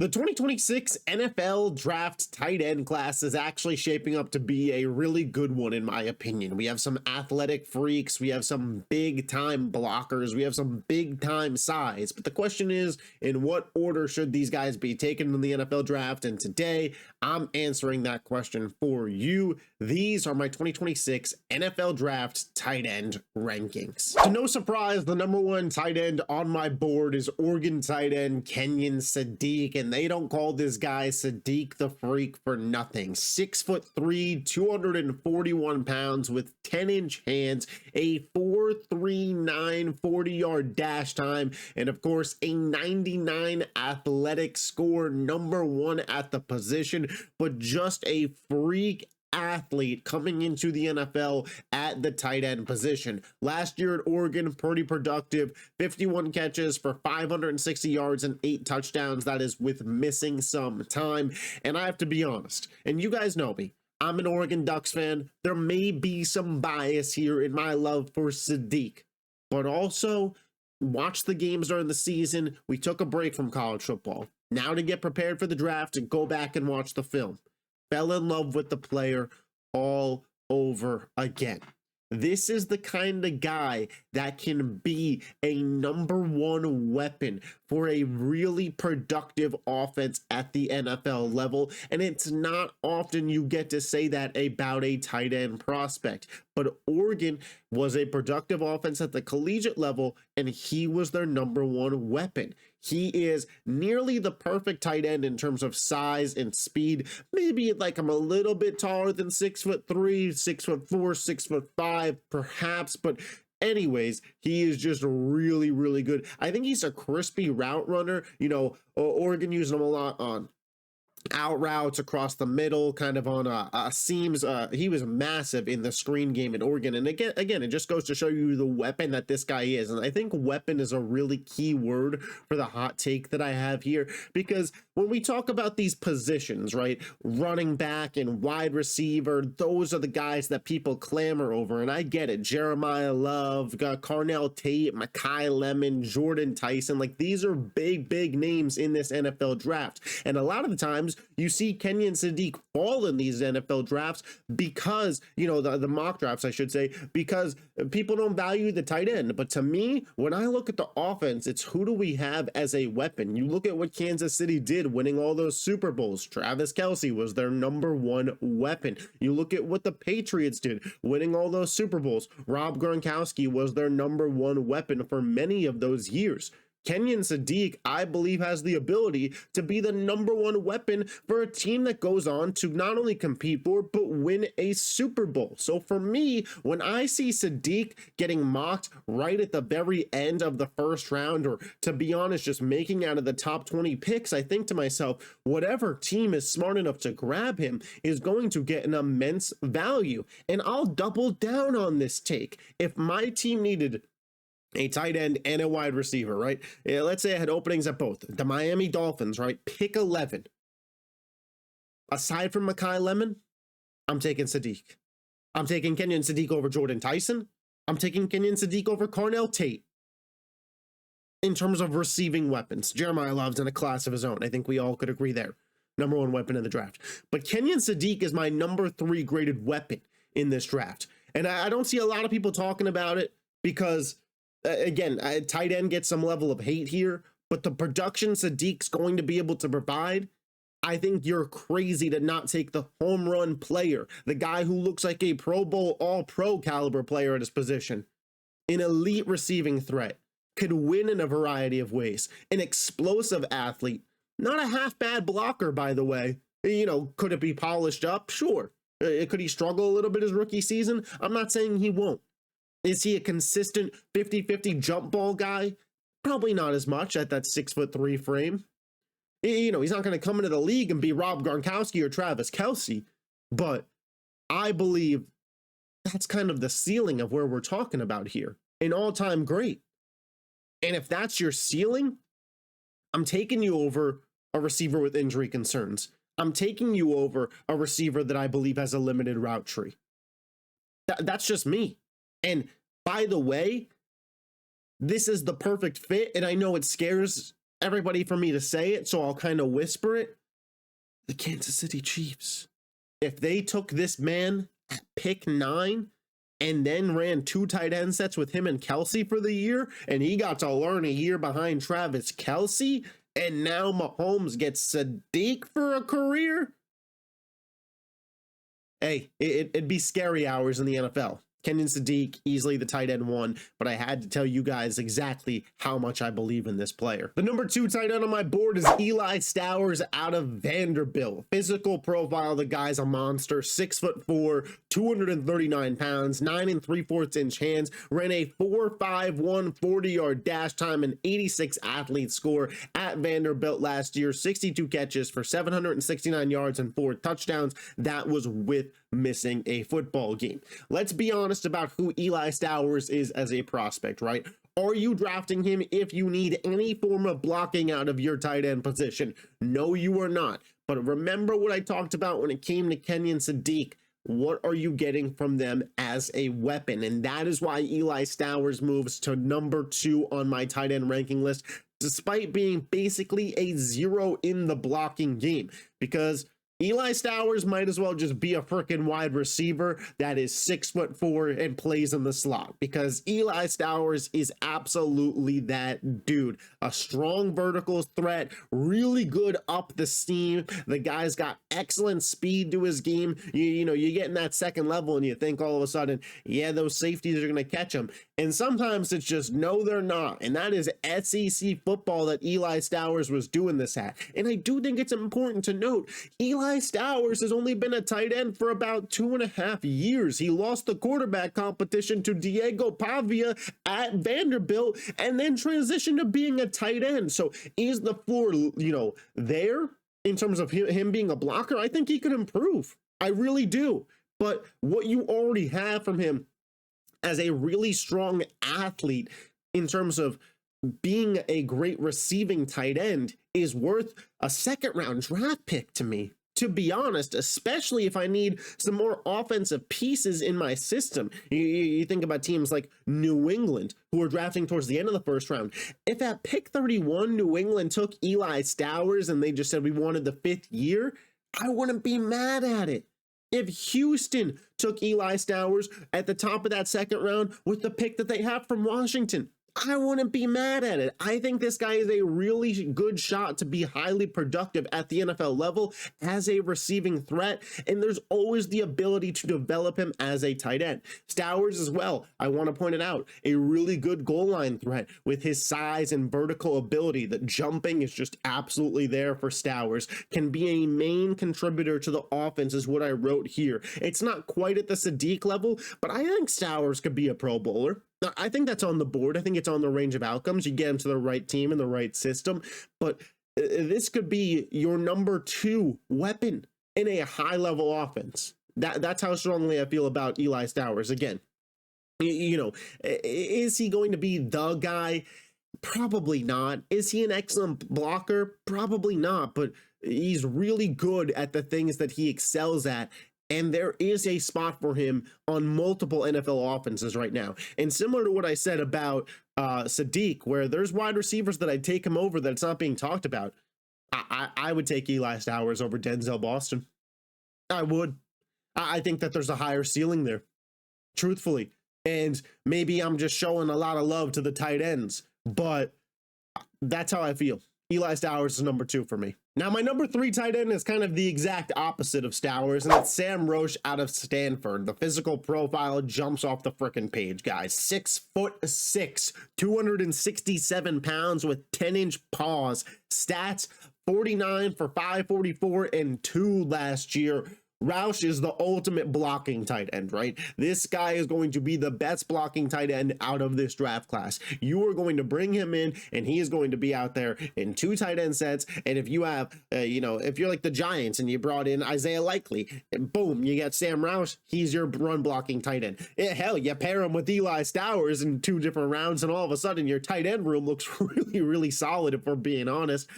The 2026 NFL draft tight end class is actually shaping up to be a really good one, in my opinion. We have some athletic freaks, we have some big time blockers, we have some big time size. But the question is, in what order should these guys be taken in the NFL draft? And today, I'm answering that question for you. These are my 2026 NFL draft tight end rankings. To no surprise, the number one tight end on my board is Oregon tight end Kenyon Sadiq, and they don't call this guy Sadiq the Freak for nothing. 6'3", 241 pounds with 10-inch hands, a 4.39 40-yard dash time, and of course a 99 athletic score, number one at the position, but just a freak athlete coming into the NFL at the tight end position. Last year at Oregon, pretty productive, 51 catches for 560 yards and 8 touchdowns. That is with missing some time. And I have to be honest, and you guys know me, I'm an Oregon Ducks fan. There may be some bias here in my love for Sadiq, but also watch the games during the season. We took a break from college football. Now to get prepared for the draft and go back and watch the film. Fell in love with the player all over again. This is the kind of guy that can be a number one weapon for a really productive offense at the NFL level. And it's not often you get to say that about a tight end prospect. But Oregon was a productive offense at the collegiate level, and he was their number one weapon. He is nearly the perfect tight end in terms of size and speed. Maybe like I'm a little bit taller than 6'3", 6'4", 6'5", perhaps, but anyways, he is just really, really good. I think he's a crispy route runner. You know, Oregon using him a lot on out routes across the middle, kind of on seams. He was massive in the screen game in Oregon. And again, it just goes to show you the weapon that this guy is. And I think weapon is a really key word for the hot take that I have here, because when we talk about these positions, right, running back and wide receiver, those are the guys that people clamor over. And I get it. Jeremiah Love, Carnell Tate, Makai Lemon, Jordan Tyson, like these are big names in this NFL draft. And a lot of the times you see Kenyon Sadiq fall in these NFL drafts because, you know, the mock drafts, I should say, because people don't value the tight end. But to me, when I look at the offense, it's who do we have as a weapon? You look at what Kansas City did, winning all those Super Bowls. Travis Kelce was their number one weapon. You look at what the Patriots did, winning all those Super Bowls. Rob Gronkowski was their number one weapon for many of those years. Kenyon Sadiq, I believe, has the ability to be the number one weapon for a team that goes on to not only compete for, but win a Super Bowl. So for me, when I see Sadiq getting mocked right at the very end of the first round, or to be honest, just making out of the top 20 picks, I think to myself, whatever team is smart enough to grab him is going to get an immense value. And I'll double down on this take. If my team needed a tight end and a wide receiver, right? Yeah, let's say I had openings at both. The Miami Dolphins, right? Pick 11. Aside from Makai Lemon, I'm taking Sadiq. I'm taking Kenyon Sadiq over Jordan Tyson. I'm taking Kenyon Sadiq over Carnell Tate. In terms of receiving weapons, Jeremiah Love's in a class of his own. I think we all could agree there. Number one weapon in the draft. But Kenyon Sadiq is my number 3 graded weapon in this draft. And I don't see a lot of people talking about it because again, tight end gets some level of hate here, but the production Sadiq's going to be able to provide, I think you're crazy to not take the home run player, the guy who looks like a Pro Bowl, all-pro caliber player at his position, an elite receiving threat, could win in a variety of ways, an explosive athlete, not a half-bad blocker, by the way. You know, could it be polished up? Sure. Could he struggle a little bit his rookie season? I'm not saying he won't. Is he a consistent 50-50 jump ball guy? Probably not as much at that 6'3" frame. You know, he's not going to come into the league and be Rob Gronkowski or Travis Kelce, but I believe that's kind of the ceiling of where we're talking about here. An all-time great. And if that's your ceiling, I'm taking you over a receiver with injury concerns. I'm taking you over a receiver that I believe has a limited route tree. That's just me. And by the way, this is the perfect fit. And I know it scares everybody for me to say it, so I'll kind of whisper it. The Kansas City Chiefs. If they took this man at pick 9 and then ran 2 tight end sets with him and Kelce for the year, and he got to learn a year behind Travis Kelce, and now Mahomes gets Sadiq for a career, hey, it'd be scary hours in the NFL. Kenyon Sadiq, easily the tight end 1, but I had to tell you guys exactly how much I believe in this player. The number 2 tight end on my board is Eli Stowers out of Vanderbilt. Physical profile, the guy's a monster, 6'4", 239 pounds, 9 3/4 inch hands, ran a 4.51 40-yard dash time, and 86 athlete score at Vanderbilt last year, 62 catches for 769 yards and 4 touchdowns. That was with missing a football game. Let's be honest about who Eli Stowers is as a prospect, right? Are you drafting him if you need any form of blocking out of your tight end position? No, you are not. But remember what I talked about when it came to Kenyon Sadiq. What are you getting from them as a weapon? And that is why Eli Stowers moves to number 2 on my tight end ranking list, despite being basically a 0 in the blocking game, because Eli Stowers might as well just be a freaking wide receiver that is 6'4" and plays in the slot, because Eli Stowers is absolutely that dude. A strong vertical threat, really good up the seam. The guy's got excellent speed to his game. You know, you get in that second level and you think all of a sudden, yeah, those safeties are going to catch him. And sometimes it's just, no, they're not. And that is SEC football that Eli Stowers was doing this at. And I do think it's important to note, Eli Stowers has only been a tight end for about 2.5 years. He lost the quarterback competition to Diego Pavia at Vanderbilt and then transitioned to being a tight end. So is the floor, you know, there in terms of him being a blocker? I think he could improve. I really do. But what you already have from him as a really strong athlete in terms of being a great receiving tight end is worth a 2nd round draft pick to me, to be honest, especially if I need some more offensive pieces in my system. You think about teams like New England, who are drafting towards the end of the 1st round. If at pick 31, New England took Eli Stowers and they just said we wanted the 5th year, I wouldn't be mad at it. If Houston took Eli Stowers at the top of that 2nd round with the pick that they have from Washington, I wouldn't be mad at it. I think this guy is a really good shot to be highly productive at the NFL level as a receiving threat, and there's always the ability to develop him as a tight end. Stowers as well, I want to point it out, a really good goal line threat with his size and vertical ability. The jumping is just absolutely there for Stowers. Can be a main contributor to the offense is what I wrote here. It's not quite at the Sadiq level, but I think Stowers could be a Pro Bowler. I think that's on the board. I think it's on the range of outcomes. You get him to the right team and the right system, but this could be your number 2 weapon in a high-level offense. That's how strongly I feel about Eli Stowers. Again, you know, is he going to be the guy? Probably not. Is he an excellent blocker? Probably not, but he's really good at the things that he excels at. And there is a spot for him on multiple NFL offenses right now. And similar to what I said about Sadiq, where there's wide receivers that I'd take him over that's not being talked about, I would take Eli Stowers over Denzel Boston. I would. I think that there's a higher ceiling there, truthfully. And maybe I'm just showing a lot of love to the tight ends, but that's how I feel. Eli Stowers is number 2 for me. Now, my number 3 tight end is kind of the exact opposite of Stowers, and it's Sam Roche out of Stanford. The physical profile jumps off the frickin' page, guys. 6'6", 267 pounds with 10-inch paws. Stats, 49 for 544 and 2 last year. Roush is the ultimate blocking tight end, right? This guy is going to be the best blocking tight end out of this draft class. You are going to bring him in, and he is going to be out there in 2 tight end sets. And if you have, you know, if you're like the Giants and you brought in Isaiah Likely, and boom, you got Sam Roush. He's your run blocking tight end. Hell, you pair him with Eli Stowers in 2 different rounds, and all of a sudden your tight end room looks really, really solid, if we're being honest.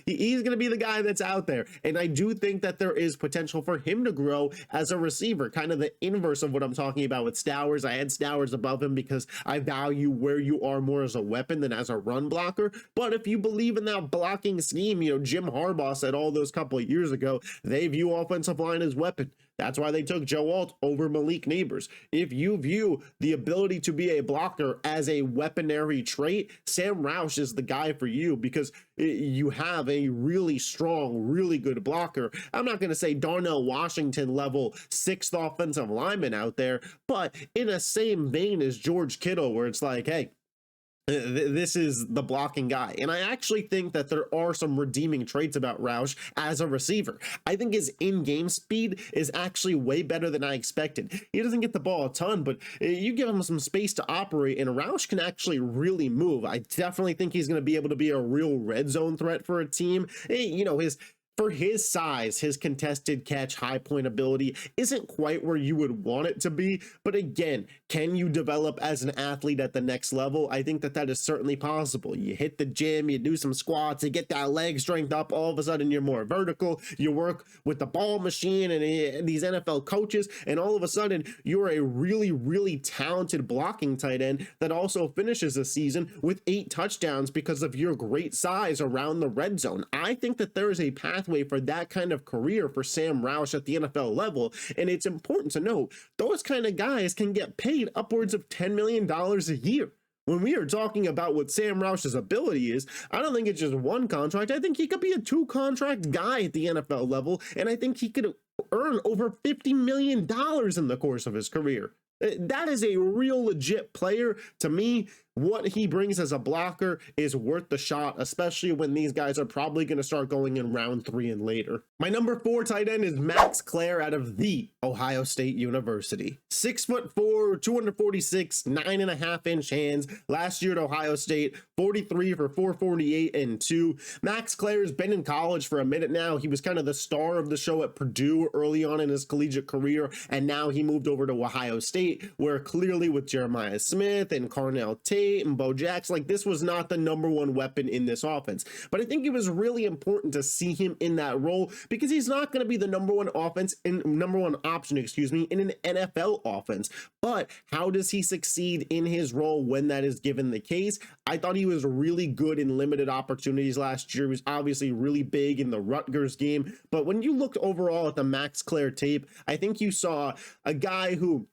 He's going to be the guy that's out there. And I do think that there is potential for him him to grow as a receiver, kind of the inverse of what I'm talking about with Stowers. I had Stowers above him because I value where you are more as a weapon than as a run blocker. But if you believe in that blocking scheme, Jim Harbaugh said all those couple of years ago, they view offensive line as weapon. That's why they took Joe Alt over Malik Neighbors. If you view the ability to be a blocker as a weaponry trait, Sam Roush is the guy for you because you have a really strong, really good blocker. I'm not going to say Darnell Washington level 6th offensive lineman out there, but in a same vein as George Kittle, where it's like, hey, this is the blocking guy. And I actually think that there are some redeeming traits about Roush as a receiver. I think his in-game speed is actually way better than I expected. He doesn't get the ball a ton, but you give him some space to operate, and Roush can actually really move. I definitely think he's going to be able to be a real red zone threat for a team. For his size, his contested catch, high point ability isn't quite where you would want it to be. But again, can you develop as an athlete at the next level? I think that is certainly possible. You hit the gym, you do some squats, you get that leg strength up, all of a sudden you're more vertical. You work with the ball machine and these NFL coaches, and all of a sudden you're a really, really talented blocking tight end that also finishes a season with 8 touchdowns because of your great size around the red zone. I think that there is a pathway for that kind of career for Sam Roush at the NFL level. And it's important to note, those kind of guys can get paid upwards of $10 million a year. When we are talking about what Sam Roush's ability is, I don't think it's just one contract. I think he could be a 2-contract guy at the NFL level, and I think he could earn over $50 million in the course of his career. That is a real legit player. To me, what he brings as a blocker is worth the shot, especially when these guys are probably going to start going in round 3 and later. My number 4 tight end is Max Clair out of the Ohio State University. 6'4", 246, 9.5-inch hands. Last year at Ohio State, 43 for 448 and 2. Max Clair has been in college for a minute now. He was kind of the star of the show at Purdue early on in his collegiate career, and now he moved over to Ohio State, where clearly with Jeremiah Smith and Carnell Tate and Bo Jackson, like, this was not the number 1 weapon in this offense. But I think it was really important to see him in that role because he's not going to be the number 1 option, in an NFL offense. But how does he succeed in his role when that is given the case? I thought he was really good in limited opportunities last year. He was obviously really big in the Rutgers game. But when you looked overall at the Max Clair tape, I think you saw a guy who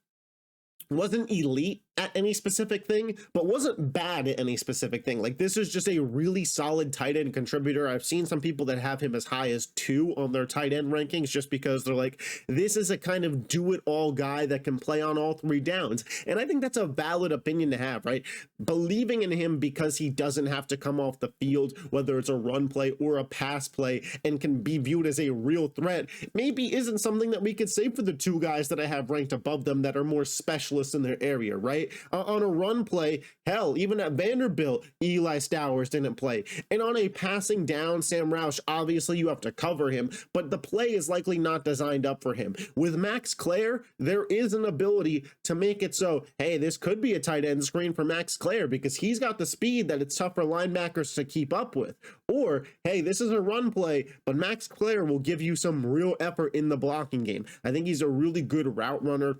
wasn't elite at any specific thing, but wasn't bad at any specific thing. Like, this is just a really solid tight end contributor. I've seen some people that have him as high as 2 on their tight end rankings just because they're like, this is a kind of do-it-all guy that can play on all 3 downs. And I think that's a valid opinion to have, right? Believing in him because he doesn't have to come off the field, whether it's a run play or a pass play, and can be viewed as a real threat, maybe isn't something that we could say for the 2 guys that I have ranked above them that are more specialists in their area, right? On a run play, hell, even at Vanderbilt, Eli Stowers didn't play. And on a passing down, Sam Roush, obviously you have to cover him, but the play is likely not designed up for him. With Max Clair, there is an ability to make it so, hey, this could be a tight end screen for Max Clair because he's got the speed that it's tough for linebackers to keep up with. Or, hey, this is a run play, but Max Clair will give you some real effort in the blocking game. I think he's a really good route runner.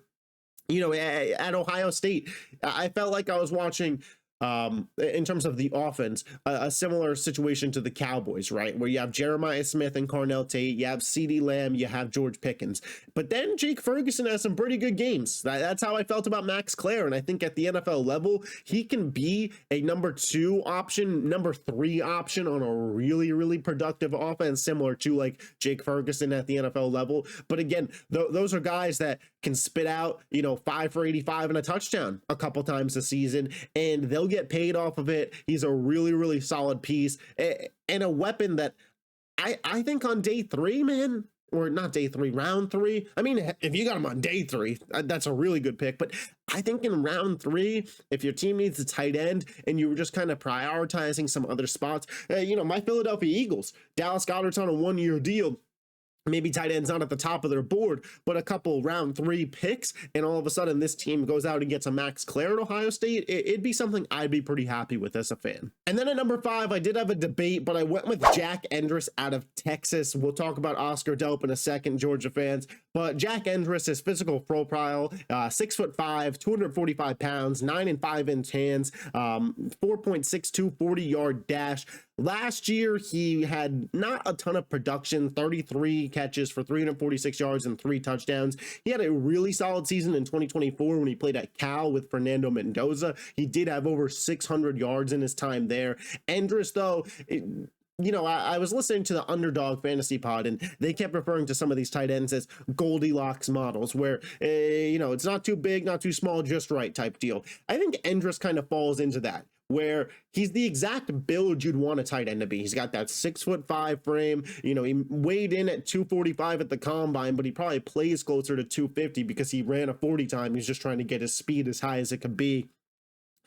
At Ohio State, I felt like I was watching, in terms of the offense, a similar situation to the Cowboys, right? Where you have Jeremiah Smith and Carnell Tate, you have CeeDee Lamb, you have George Pickens. But then Jake Ferguson has some pretty good games. That's how I felt about Max Clair. And I think at the NFL level, he can be a number 2 option, number 3 option on a really, really productive offense, similar to like Jake Ferguson at the NFL level. But again, those are guys that can spit out, 5 for 85 and a touchdown a couple times a season, and they'll get paid off of it. He's a really, really solid piece and a weapon that I think on day 3, man, or not day 3, round 3. I mean, if you got him on day 3, that's a really good pick. But I think in round 3, if your team needs a tight end and you were just kind of prioritizing some other spots, my Philadelphia Eagles, Dallas Goedert's on a 1-year deal. maybe tight ends not at the top of their board, but a couple round 3 picks, and all of a sudden this team goes out and gets a Max Clare at Ohio State, it'd be something I'd be pretty happy with as a fan. And then at number 5, I did have a debate, but I went with Jack Endress out of Texas. We'll talk about Oscar Delp in a second, Georgia fans, but Jack Endress, his physical profile, 6'5", 245 pounds, 9 5 hands, 4.62 40-yard dash. Last year, he had not a ton of production, 33 catches for 346 yards and 3 touchdowns. He had a really solid season in 2024 when he played at Cal with Fernando Mendoza. He did have over 600 yards in his time there. Endress, though, I was listening to the Underdog Fantasy Pod, and they kept referring to some of these tight ends as Goldilocks models, where, it's not too big, not too small, just right type deal. I think Endress kind of falls into that, where he's the exact build you'd want a tight end to be. He's got that 6'5" frame. He weighed in at 245 at the combine, but he probably plays closer to 250 because he ran a 40 time. He's just trying to get his speed as high as it could be.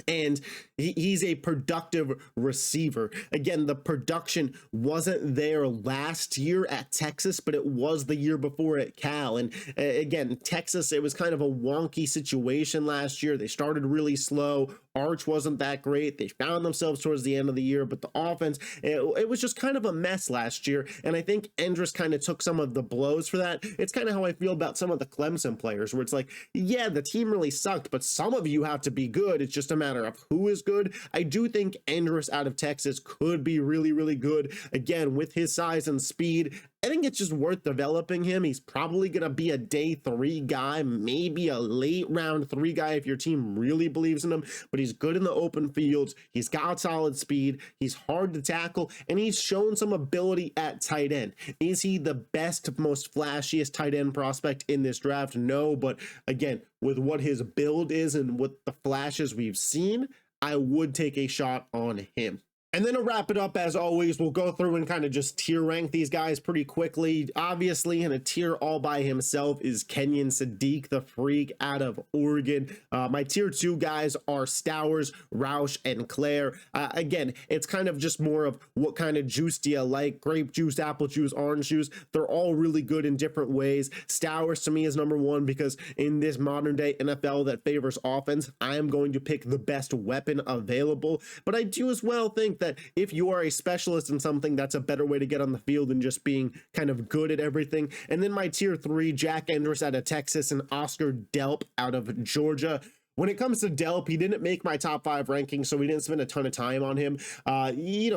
And he's a productive receiver. Again, the production wasn't there last year at Texas, but it was the year before at Cal. And again, Texas, it was kind of a wonky situation last year. They started really slow. Arch wasn't that great. They found themselves towards the end of the year, but the offense, it was just kind of a mess last year. And I think Endress kind of took some of the blows for that. It's kind of how I feel about some of the Clemson players, where it's like, yeah, the team really sucked, but some of you have to be good. It's just a matter of who is good. I do think Endress out of Texas could be really, really good. Again, with his size and speed, I think it's just worth developing him. He's probably going to be a day 3 guy, maybe a late round 3 guy if your team really believes in him, but he's good in the open fields. He's got solid speed. He's hard to tackle, and he's shown some ability at tight end. Is he the best, most flashiest tight end prospect in this draft? No, but again, with what his build is and what the flashes we've seen, I would take a shot on him. And then to wrap it up, as always, we'll go through and kind of just tier rank these guys pretty quickly. Obviously, in a tier all by himself is Kenyon Sadiq, the freak out of Oregon. My tier 2 guys are Stowers, Roush, and Clare. Again, it's kind of just more of what kind of juice do you like? Grape juice, apple juice, orange juice. They're all really good in different ways. Stowers to me is number 1 because in this modern day NFL that favors offense, I am going to pick the best weapon available. But I do as well think that if you are a specialist in something, that's a better way to get on the field than just being kind of good at everything. And then my tier 3, Jack Endress out of Texas and Oscar Delp out of Georgia. When it comes to Delp, he didn't make my top 5 rankings, so we didn't spend a ton of time on him.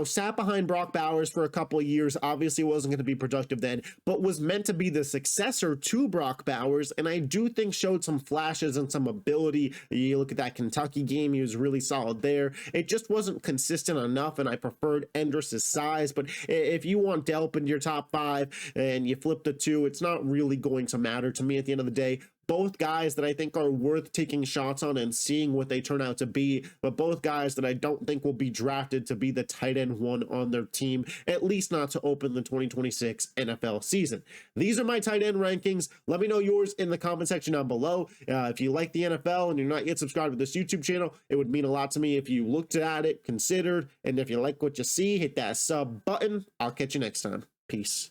Sat behind Brock Bowers for a couple of years, obviously wasn't going to be productive then, but was meant to be the successor to Brock Bowers, and I do think showed some flashes and some ability. You look at that Kentucky game, he was really solid there. It just wasn't consistent enough, and I preferred Endress' size, but if you want Delp in your top 5 and you flip the 2, it's not really going to matter to me at the end of the day. Both guys that I think are worth taking shots on and seeing what they turn out to be, but both guys that I don't think will be drafted to be the tight end 1 on their team, at least not to open the 2026 NFL season. These are my tight end rankings. Let me know yours in the comment section down below. If you like the NFL and you're not yet subscribed to this YouTube channel, it would mean a lot to me if you looked at it, considered, and if you like what you see, hit that sub button. I'll catch you next time. Peace.